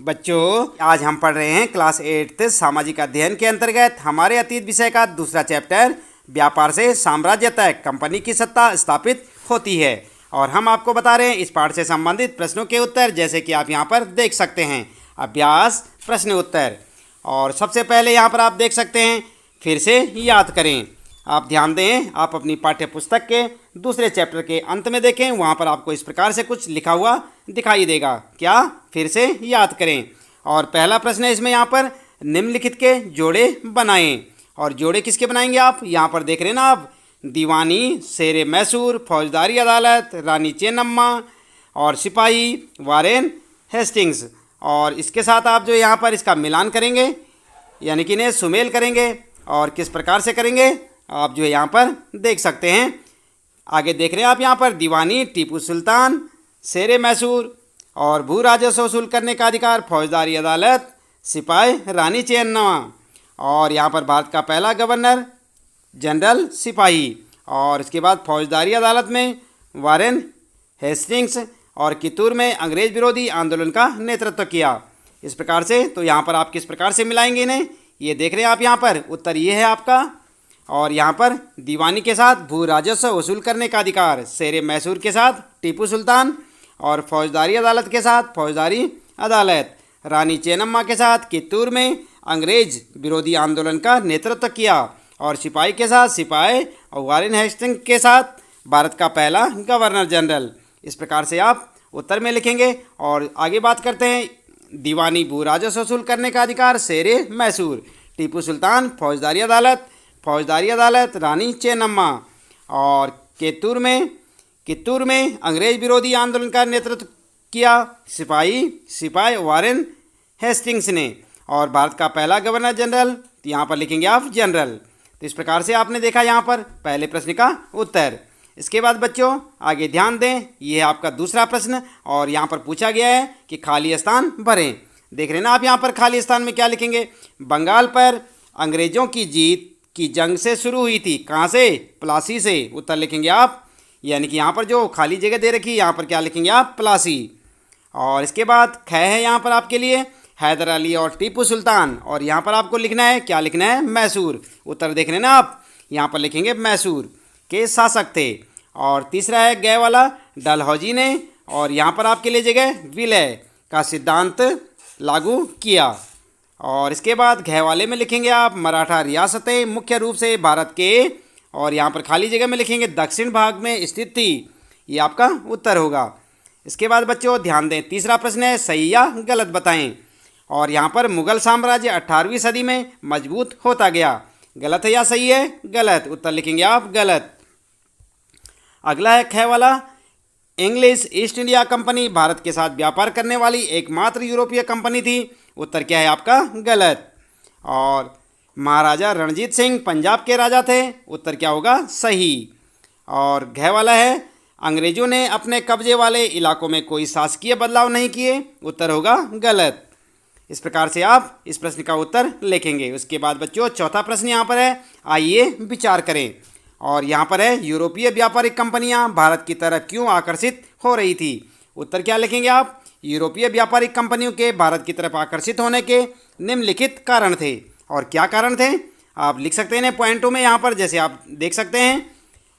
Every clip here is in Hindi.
बच्चों, आज हम पढ़ रहे हैं क्लास 8 सामाजिक अध्ययन के अंतर्गत हमारे अतीत विषय का दूसरा चैप्टर व्यापार से साम्राज्य तक कंपनी की सत्ता स्थापित होती है। और हम आपको बता रहे हैं इस पाठ से संबंधित प्रश्नों के उत्तर, जैसे कि आप यहाँ पर देख सकते हैं। अभ्यास प्रश्न उत्तर। और सबसे पहले यहाँ पर आप देख सकते हैं, फिर से याद करें। आप ध्यान दें, आप अपनी पाठ्य पुस्तक के दूसरे चैप्टर के अंत में देखें, वहाँ पर आपको इस प्रकार से कुछ लिखा हुआ दिखाई देगा। क्या? फिर से याद करें। और पहला प्रश्न है इसमें, यहाँ पर निम्नलिखित के जोड़े बनाएं। और जोड़े किसके बनाएंगे आप? यहाँ पर देख रहे हैं ना आप, दीवानी, शेरे मैसूर, फौजदारी अदालत, रानी चेन्नम्मा और सिपाही वारेन हेस्टिंग्स। और इसके साथ आप जो यहाँ पर इसका मिलान करेंगे, यानी कि इन्हें सुमेल करेंगे। और किस प्रकार से करेंगे आप जो यहाँ पर देख सकते हैं। आगे देख रहे हैं आप यहाँ पर, दीवानी टीपू सुल्तान, शेरे मैसूर और भू राजस्व वसूल करने का अधिकार फौजदारी अदालत, सिपाही रानी चेन्नम्मा। और यहाँ पर भारत का पहला गवर्नर जनरल सिपाही। और इसके बाद फौजदारी अदालत में वारेन हेस्टिंग्स और कित्तूर में अंग्रेज विरोधी आंदोलन का नेतृत्व किया। इस प्रकार से तो यहाँ पर आप किस प्रकार से मिलाएंगे इन्हें, ये देख रहे हैं आप यहाँ पर। उत्तर ये है आपका। और यहाँ पर दीवानी के साथ भू राजस्व वसूल करने का अधिकार शेरे मैसूर के साथ टीपू सुल्तान, और फौजदारी अदालत के साथ फौजदारी अदालत, रानी चेन्नम्मा के साथ कित्तूर में अंग्रेज विरोधी आंदोलन का नेतृत्व किया, और सिपाही के साथ सिपाही और वारेन हेस्टिंग्स के साथ भारत का पहला गवर्नर जनरल। इस प्रकार से आप उत्तर में लिखेंगे। और आगे बात करते हैं, दीवानी भू राजस्व वसूल करने का अधिकार शेरे मैसूर, टीपू सुल्तान फौजदारी अदालत रानी चेन्नम्मा, और कित्तूर में अंग्रेज विरोधी आंदोलन का नेतृत्व किया सिपाही वारेन हेस्टिंग्स ने, और भारत का पहला गवर्नर जनरल, तो यहाँ पर लिखेंगे आप जनरल। तो इस प्रकार से आपने देखा यहाँ पर पहले प्रश्न का उत्तर। इसके बाद बच्चों आगे ध्यान दें, ये है आपका दूसरा प्रश्न। और यहाँ पर पूछा गया है कि खाली स्थान भरें। देख रहे हैं ना आप यहाँ पर, खाली स्थान में क्या लिखेंगे? बंगाल पर अंग्रेजों की जीत की जंग से शुरू हुई थी। कहाँ से? प्लासी से। उत्तर लिखेंगे आप, यानी कि यहाँ पर जो खाली जगह दे रखी है, यहाँ पर क्या लिखेंगे आप? प्लासी। और इसके बाद ख है यहाँ पर आपके लिए, हैदर अली और टीपू सुल्तान। और यहाँ पर आपको लिखना है, क्या लिखना है? मैसूर। उत्तर देख रहे हैं ना आप, यहाँ पर लिखेंगे मैसूर के शासक थे। और तीसरा है गय वाला, डलहौजी ने, और यहाँ पर आपके लिए जगह विलय का सिद्धांत लागू किया। और इसके बाद घय वाले में लिखेंगे आप, मराठा रियासतें मुख्य रूप से भारत के, और यहाँ पर खाली जगह में लिखेंगे दक्षिण भाग में स्थित थी। ये आपका उत्तर होगा। इसके बाद बच्चों ध्यान दें, तीसरा प्रश्न है सही या गलत बताएं। और यहाँ पर मुगल साम्राज्य 18वीं सदी में मजबूत होता गया। गलत है या सही है? गलत। उत्तर लिखेंगे आप गलत। अगला है ख वाला, English east India company Bharat के साथ व्यापार करने वाली एकमात्र यूरोपीय कंपनी थी। उत्तर क्या है आपका? गलत। और महाराजा रणजीत सिंह पंजाब के राजा थे। उत्तर क्या होगा? सही। और घ वाला है, अंग्रेजों ने अपने कब्जे वाले इलाकों में कोई शासकीय बदलाव नहीं किए। उत्तर होगा गलत। इस प्रकार से आप इस प्रश्न का उत्तर लिखेंगे। उसके बाद बच्चों चौथा प्रश्न यहाँ पर है, आइए विचार करें। और यहाँ पर है, यूरोपीय व्यापारिक कंपनियाँ भारत की तरफ क्यों आकर्षित हो रही थी। उत्तर क्या लिखेंगे आप? यूरोपीय व्यापारिक कंपनियों के भारत की तरफ आकर्षित होने के निम्नलिखित कारण थे। और क्या कारण थे आप लिख सकते हैं पॉइंटों में यहाँ पर, जैसे आप देख सकते हैं।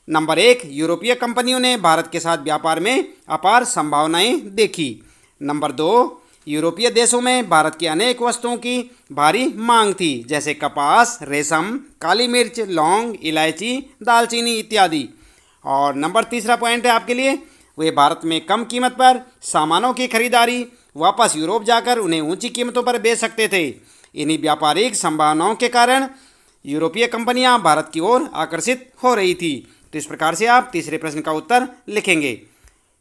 नंबर 1, यूरोपीय कंपनियों ने भारत के साथ व्यापार में अपार संभावनाएं देखी। नंबर 2, यूरोपीय देशों में भारत की अनेक वस्तुओं की भारी मांग थी, जैसे कपास, रेशम, काली मिर्च, लौंग, इलायची, दालचीनी इत्यादि। और नंबर तीसरा पॉइंट है आपके लिए, वे भारत में कम कीमत पर सामानों की खरीदारी वापस यूरोप जाकर उन्हें ऊंची कीमतों पर बेच सकते थे। इन्हीं व्यापारिक संभावनाओं के कारण यूरोपीय कंपनियां भारत की ओर आकर्षित हो रही थी। तो इस प्रकार से आप तीसरे प्रश्न का उत्तर लिखेंगे।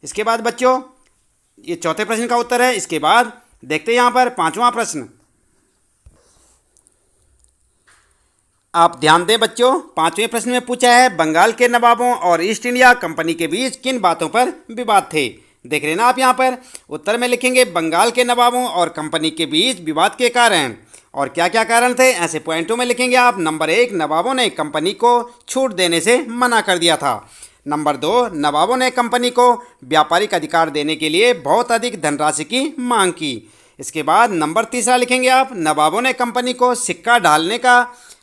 इसके बाद बच्चों ये चौथे प्रश्न का उत्तर है। इसके बाद देखते हैं यहाँ पर पांचवा प्रश्न। आप ध्यान दें बच्चों, पांचवें प्रश्न में पूछा है, बंगाल के नवाबों और ईस्ट इंडिया कंपनी के बीच किन बातों पर विवाद थे। देख रहे हैं ना आप यहाँ पर, उत्तर में लिखेंगे बंगाल के नवाबों और कंपनी के बीच विवाद के कारण। और क्या क्या कारण थे ऐसे पॉइंटों में लिखेंगे आप। नंबर 1, नवाबों ने कंपनी को छूट देने से मना कर दिया था। नंबर 2, नवाबों ने कंपनी को व्यापारिक अधिकार देने के लिए बहुत अधिक धनराशि की मांग की। इसके बाद नंबर तीसरा लिखेंगे आप, नवाबों ने कंपनी को सिक्का ढालने का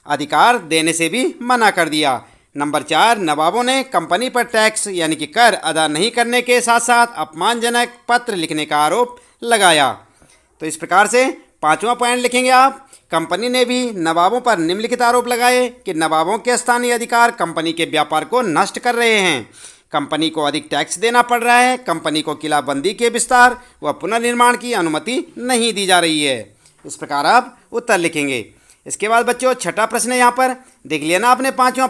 अधिकार देने से भी मना कर दिया। नंबर 4, नवाबों ने कंपनी पर टैक्स यानी कि कर अदा नहीं करने के साथ साथ अपमानजनक पत्र लिखने का आरोप लगाया। तो इस प्रकार से पांचवा पॉइंट लिखेंगे आप, कंपनी ने भी नवाबों पर निम्नलिखित आरोप लगाए कि नवाबों के स्थानीय अधिकार कंपनी के व्यापार को नष्ट कर रहे हैं, कंपनी को अधिक टैक्स देना पड़ रहा है, कंपनी को किलाबंदी के विस्तार व पुनर्निर्माण की अनुमति नहीं दी जा रही है। इस प्रकार आप उत्तर लिखेंगे। इसके बाद बच्चों छठा प्रश्न है, यहाँ पर देख लिया ना आपने पांचवा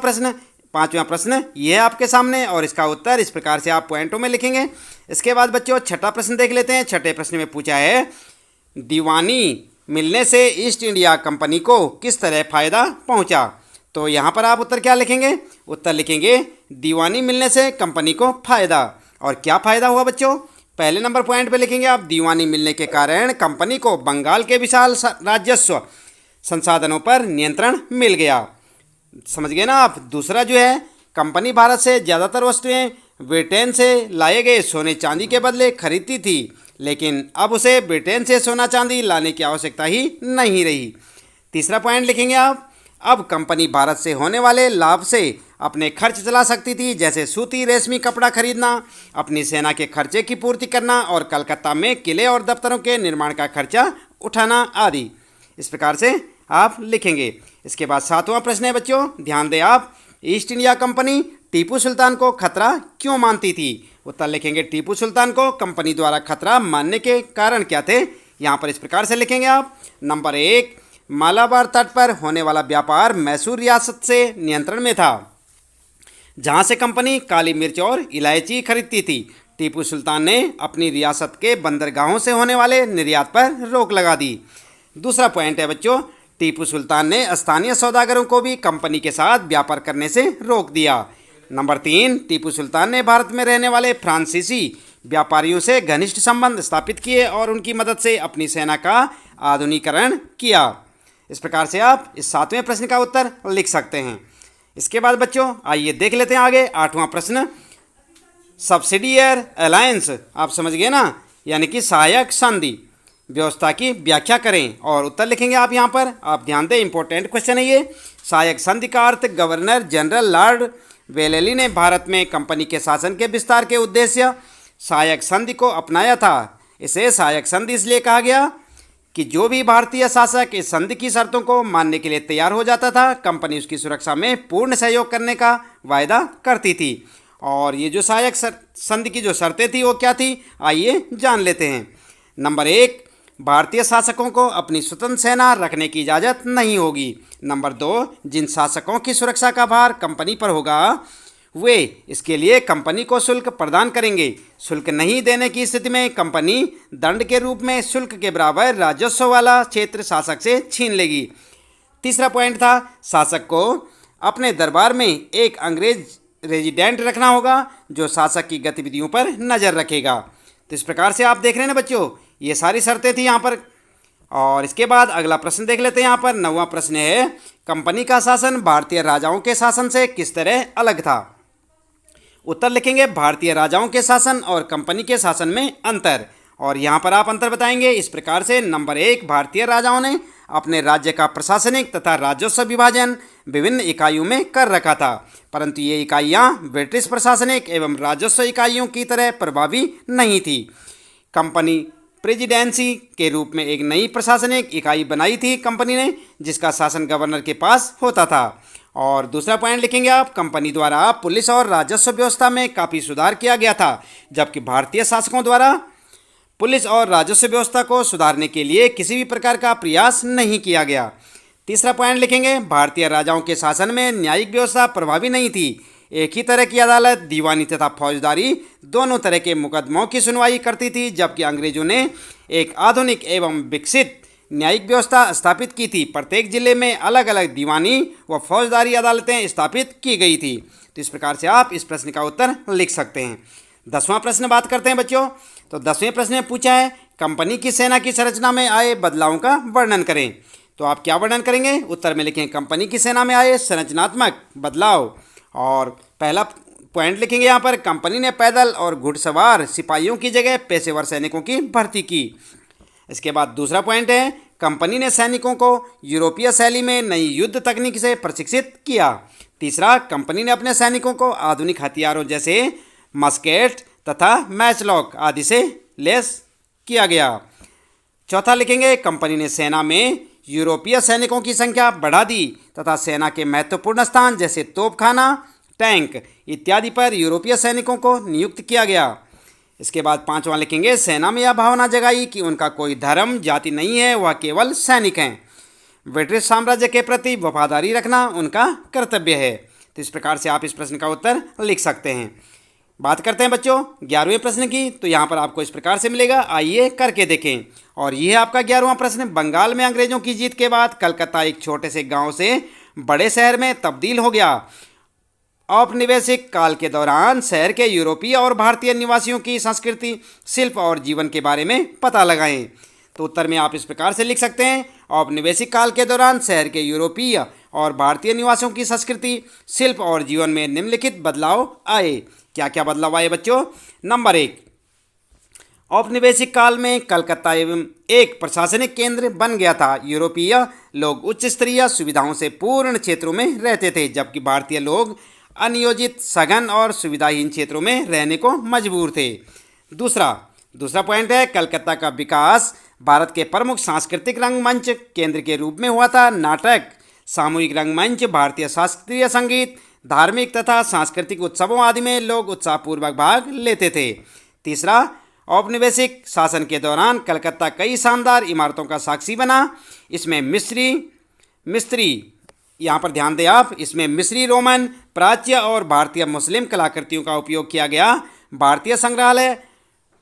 प्रश्न ये है आपके सामने और इसका उत्तर इस प्रकार से आप पॉइंटों में लिखेंगे। इसके बाद बच्चों छठा प्रश्न देख लेते हैं। छठे प्रश्न में पूछा है, दीवानी मिलने से ईस्ट इंडिया कंपनी को किस तरह फ़ायदा पहुंचा। तो यहाँ पर आप उत्तर क्या लिखेंगे? उत्तर लिखेंगे दीवानी मिलने से कंपनी को फ़ायदा। और क्या फ़ायदा हुआ बच्चों? पहले नंबर पॉइंट पे लिखेंगे आप, दीवानी मिलने के कारण कंपनी को बंगाल के विशाल राजस्व संसाधनों पर नियंत्रण मिल गया। समझ गए ना आप। दूसरा जो है, कंपनी भारत से ज़्यादातर वस्तुएं ब्रिटेन से लाए गए सोने चांदी के बदले खरीदती थी, लेकिन अब उसे ब्रिटेन से सोना चांदी लाने की आवश्यकता ही नहीं रही। तीसरा पॉइंट लिखेंगे आप, अब कंपनी भारत से होने वाले लाभ से अपने खर्च चला सकती थी, जैसे सूती रेशमी कपड़ा खरीदना, अपनी सेना के खर्चे की पूर्ति करना और कलकत्ता में किले और दफ्तरों के निर्माण का खर्चा उठाना आदि। इस प्रकार से आप लिखेंगे। इसके बाद सातवां प्रश्न है बच्चों, ध्यान दें आप, east India company Tipu Sultan को खतरा क्यों मानती थी। उत्तर लिखेंगे, टीपू सुल्तान को कंपनी द्वारा खतरा मानने के कारण क्या थे। यहाँ पर इस प्रकार से लिखेंगे आप, नंबर 1, मालाबार तट पर होने वाला व्यापार मैसूर रियासत से नियंत्रण में था, जहाँ से कंपनी काली मिर्च और इलायची खरीदती थी। टीपू सुल्तान ने अपनी रियासत के बंदरगाहों से होने वाले निर्यात पर रोक लगा दी। दूसरा पॉइंट है बच्चों, टीपू सुल्तान ने स्थानीय सौदागरों को भी कंपनी के साथ व्यापार करने से रोक दिया। नंबर 3, टीपू सुल्तान ने भारत में रहने वाले फ्रांसीसी व्यापारियों से घनिष्ठ संबंध स्थापित किए और उनकी मदद से अपनी सेना का आधुनिकीकरण किया। इस प्रकार से आप इस सातवें प्रश्न का उत्तर लिख सकते हैं। इसके बाद बच्चों आइए देख लेते हैं आगे आठवां प्रश्न, सब्सिडियर अलायंस आप समझ गए ना, यानी कि सहायक संधि व्यवस्था की व्याख्या करें। और उत्तर लिखेंगे आप यहाँ पर, आप ध्यान दें, इंपॉर्टेंट क्वेश्चन है ये। सहायक संधि का अर्थ गवर्नर जनरल लॉर्ड वेलेली ने भारत में कंपनी के शासन के विस्तार के उद्देश्य सहायक संधि को अपनाया था। इसे सहायक संधि इसलिए कहा गया कि जो भी भारतीय शासक इस संधि की शर्तों को मानने के लिए तैयार हो जाता था, कंपनी उसकी सुरक्षा में पूर्ण सहयोग करने का वायदा करती थी। और ये जो सहायक संधि की जो शर्तें थी वो क्या थी, आइए जान लेते हैं। नंबर 1, भारतीय शासकों को अपनी स्वतंत्र सेना रखने की इजाज़त नहीं होगी। नंबर 2, जिन शासकों की सुरक्षा का भार कंपनी पर होगा वे इसके लिए कंपनी को शुल्क प्रदान करेंगे। शुल्क नहीं देने की स्थिति में कंपनी दंड के रूप में शुल्क के बराबर राजस्व वाला क्षेत्र शासक से छीन लेगी। तीसरा पॉइंट था, शासक को अपने दरबार में एक अंग्रेज रेजिडेंट रखना होगा जो शासक की गतिविधियों पर नज़र रखेगा। तो इस प्रकार से आप देख रहे हैं ना बच्चों, ये सारी शर्तें थी यहाँ पर। और इसके बाद अगला प्रश्न देख लेते हैं। यहाँ पर 9वां प्रश्न है, कंपनी का शासन भारतीय राजाओं के शासन से किस तरह अलग था। उत्तर लिखेंगे, भारतीय राजाओं के शासन और कंपनी के शासन में अंतर। और यहाँ पर आप अंतर बताएंगे इस प्रकार से। नंबर 1, भारतीय राजाओं ने अपने राज्य का प्रशासनिक तथा राजस्व विभाजन विभिन्न इकाइयों में कर रखा था, परंतु ये इकाइयाँ ब्रिटिश प्रशासनिक एवं राजस्व इकाइयों की तरह प्रभावी नहीं थी। कंपनी प्रेसिडेंसी के रूप में एक नई प्रशासनिक इकाई बनाई थी कंपनी ने, जिसका शासन गवर्नर के पास होता था। और दूसरा पॉइंट लिखेंगे आप, कंपनी द्वारा पुलिस और राजस्व व्यवस्था में काफ़ी सुधार किया गया था, जबकि भारतीय शासकों द्वारा पुलिस और राजस्व व्यवस्था को सुधारने के लिए किसी भी प्रकार का प्रयास नहीं किया गया। तीसरा पॉइंट लिखेंगे, भारतीय राजाओं के शासन में न्यायिक व्यवस्था प्रभावी नहीं थी। एक ही तरह की अदालत दीवानी तथा फौजदारी दोनों तरह के मुकदमों की सुनवाई करती थी, जबकि अंग्रेजों ने एक आधुनिक एवं विकसित न्यायिक व्यवस्था स्थापित की थी। प्रत्येक जिले में अलग अलग दीवानी व फौजदारी अदालतें स्थापित की गई थी। तो इस प्रकार से आप इस प्रश्न का उत्तर लिख सकते हैं। 10वां प्रश्न बात करते हैं बच्चों। तो 10वें प्रश्न में पूछा है, कंपनी की सेना की संरचना में आए बदलावों का वर्णन करें। तो आप क्या वर्णन करेंगे? उत्तर में लिखें, कंपनी की सेना में आए संरचनात्मक बदलाव। और पहला पॉइंट लिखेंगे यहाँ पर, कंपनी ने पैदल और घुड़सवार सिपाहियों की जगह पेशेवर सैनिकों की भर्ती की। इसके बाद दूसरा पॉइंट है, कंपनी ने सैनिकों को यूरोपीय शैली में नई युद्ध तकनीक से प्रशिक्षित किया। तीसरा, कंपनी ने अपने सैनिकों को आधुनिक हथियारों जैसे मस्केट तथा मैचलॉक आदि से लैस किया गया। चौथा लिखेंगे, कंपनी ने सेना में यूरोपीय सैनिकों की संख्या बढ़ा दी तथा सेना के महत्वपूर्ण स्थान जैसे तोपखाना, टैंक इत्यादि पर यूरोपीय सैनिकों को नियुक्त किया गया। इसके बाद पांचवां लिखेंगे, सेना में यह भावना जगाई कि उनका कोई धर्म जाति नहीं है, वह केवल सैनिक हैं। ब्रिटिश साम्राज्य के प्रति वफादारी रखना उनका कर्तव्य है। तो इस प्रकार से आप इस प्रश्न का उत्तर लिख सकते हैं। बात करते हैं बच्चों 11वें प्रश्न की। तो यहाँ पर आपको इस प्रकार से मिलेगा, आइए करके देखें। और ये है आपका 11वां प्रश्न। बंगाल में अंग्रेजों की जीत के बाद कलकत्ता एक छोटे से गांव से बड़े शहर में तब्दील हो गया। औपनिवेशिक काल के दौरान शहर के यूरोपीय और भारतीय निवासियों की संस्कृति, शिल्प और जीवन के बारे में पता लगाएं। तो उत्तर में आप इस प्रकार से लिख सकते हैं, औपनिवेशिक काल के दौरान शहर के यूरोपीय और भारतीय निवासियों की संस्कृति, शिल्प और जीवन में निम्नलिखित बदलाव आए। क्या क्या बदलाव आए बच्चों? नंबर 1, औपनिवेशिक काल में कलकत्ता एवं एक प्रशासनिक केंद्र बन गया था। यूरोपीय लोग उच्च स्तरीय सुविधाओं से पूर्ण क्षेत्रों में रहते थे, जबकि भारतीय लोग अनियोजित, सघन और सुविधाहीन क्षेत्रों में रहने को मजबूर थे। दूसरा पॉइंट है, कलकत्ता का विकास भारत के प्रमुख सांस्कृतिक रंगमंच केंद्र के रूप में हुआ था। नाटक, सामूहिक रंगमंच, भारतीय शास्त्रीय संगीत, धार्मिक तथा सांस्कृतिक उत्सवों आदि में लोग उत्साहपूर्वक भाग लेते थे। तीसरा, औपनिवेशिक शासन के दौरान कलकत्ता कई शानदार इमारतों का साक्षी बना। इसमें मिस्री यहाँ पर ध्यान दें आप, इसमें मिस्री, रोमन, प्राच्य और भारतीय मुस्लिम कलाकृतियों का उपयोग किया गया। भारतीय संग्रहालय,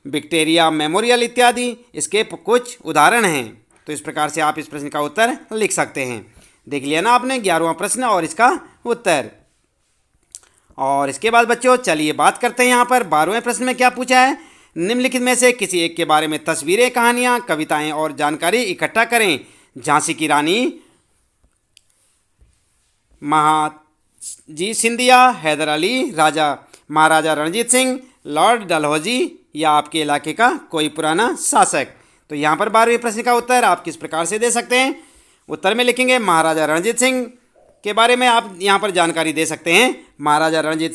विक्टोरिया मेमोरियल इत्यादि इसके कुछ उदाहरण हैं। तो इस प्रकार से आप इस प्रश्न का उत्तर लिख सकते हैं। देख लिया ना आपने 11वां प्रश्न और इसका उत्तर। और इसके बाद बच्चों चलिए बात करते हैं यहाँ पर 12वें प्रश्न में क्या पूछा है। निम्नलिखित में से किसी एक के बारे में तस्वीरें, कहानियाँ, कविताएं और जानकारी इकट्ठा करें। झांसी की रानी, महाजी सिंधिया, हैदर अली, महाराजा रणजीत सिंह, लॉर्ड डलहौजी या आपके इलाके का कोई पुराना शासक। तो यहाँ पर 12वें प्रश्न का उत्तर आप किस प्रकार से दे सकते हैं? उत्तर में लिखेंगे, महाराजा रणजीत सिंह के बारे में आप यहाँ पर जानकारी दे सकते हैं। महाराजा रणजीत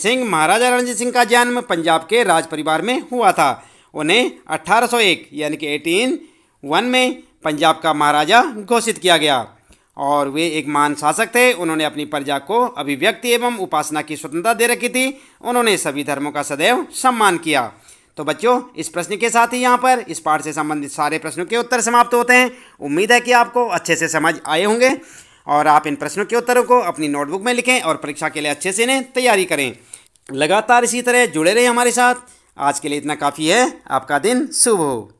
सिंह का जन्म पंजाब के राज परिवार में हुआ था। उन्हें 1801 यानी कि 1801 में पंजाब का महाराजा घोषित किया गया और वे एक महान शासक थे। उन्होंने अपनी प्रजा को अभिव्यक्ति एवं उपासना की स्वतंत्रता दे रखी थी। उन्होंने सभी धर्मों का सदैव सम्मान किया। तो बच्चों इस प्रश्न के साथ ही यहाँ पर इस पाठ से संबंधित सारे प्रश्नों के उत्तर समाप्त होते हैं। उम्मीद है कि आपको अच्छे से समझ आए होंगे और आप इन प्रश्नों के उत्तरों को अपनी नोटबुक में लिखें और परीक्षा के लिए अच्छे से इन्हें तैयारी करें। लगातार इसी तरह जुड़े रहें हमारे साथ। आज के लिए इतना काफ़ी है। आपका दिन शुभ हो।